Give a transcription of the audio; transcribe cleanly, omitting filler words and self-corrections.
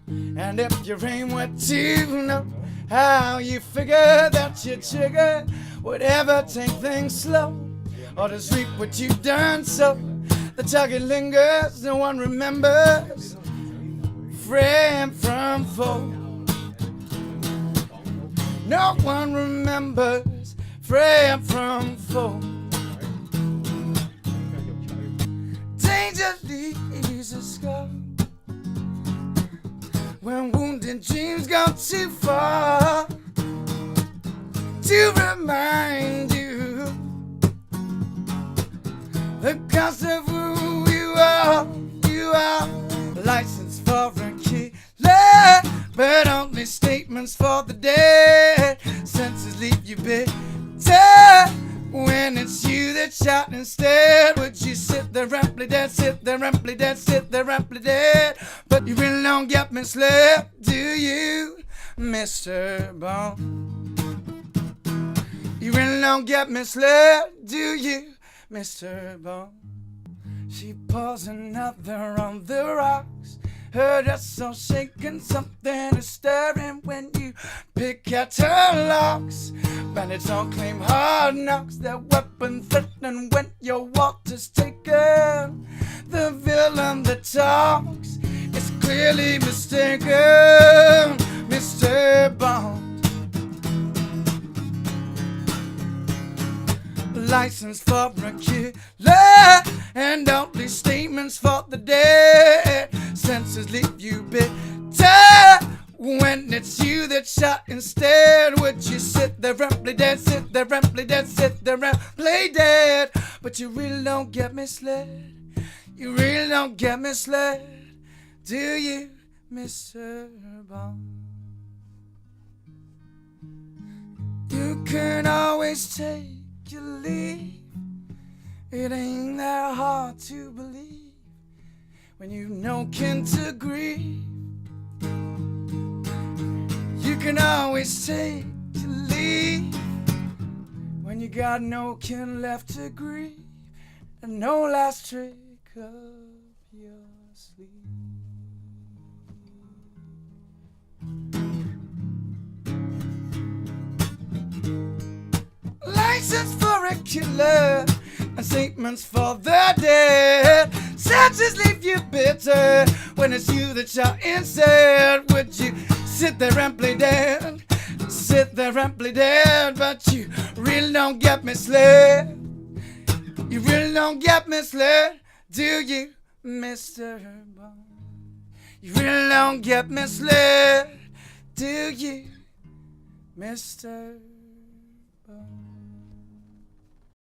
And if you ain't what you know, how you figure that you trigger would ever take things slow, or to reap what you've done. So the target lingers, no one remembers friend from foe. No one remembers friend from foe. Danger leaves a scar when wounded dreams go too far to remind you the cost of who you are. You are licensed for a killer, but only statements for the dead. Senses leave you bitter when it's you that shot instead. Would you sit there and play dead, sit there and play dead, sit there and play dead? But you really don't get misled, do you, Mr. Bond? You really don't get misled, do you, Mr. Bond? She pours another on the rocks, her dress all shaking, something is stirring when you pick at her locks. Bandits all claim hard knocks, their weapon threatening when your water's taken. The villain that talks is clearly mistaken, Mr. Bond. License for a killer and only statements for the dead. Senses leave you bitter when it's you that shot instead. Would you sit there and play dead, sit there and play dead, sit there and play dead? But you really don't get misled, you really don't get misled, do you, Mr. Bond? You can always take your leave, it ain't that hard to believe when you've no kin to grieve. You can always take your leave when you got no kin left to grieve and no last trick up your sleeve. License for a killer and statements for the dead. Senses leave you bitter when it's you that shot instead. Would you sit there and play dead, sit there and play dead? But you really don't get misled, you really don't get misled, do you, Mr. Bond? You really don't get misled, do you, Mr.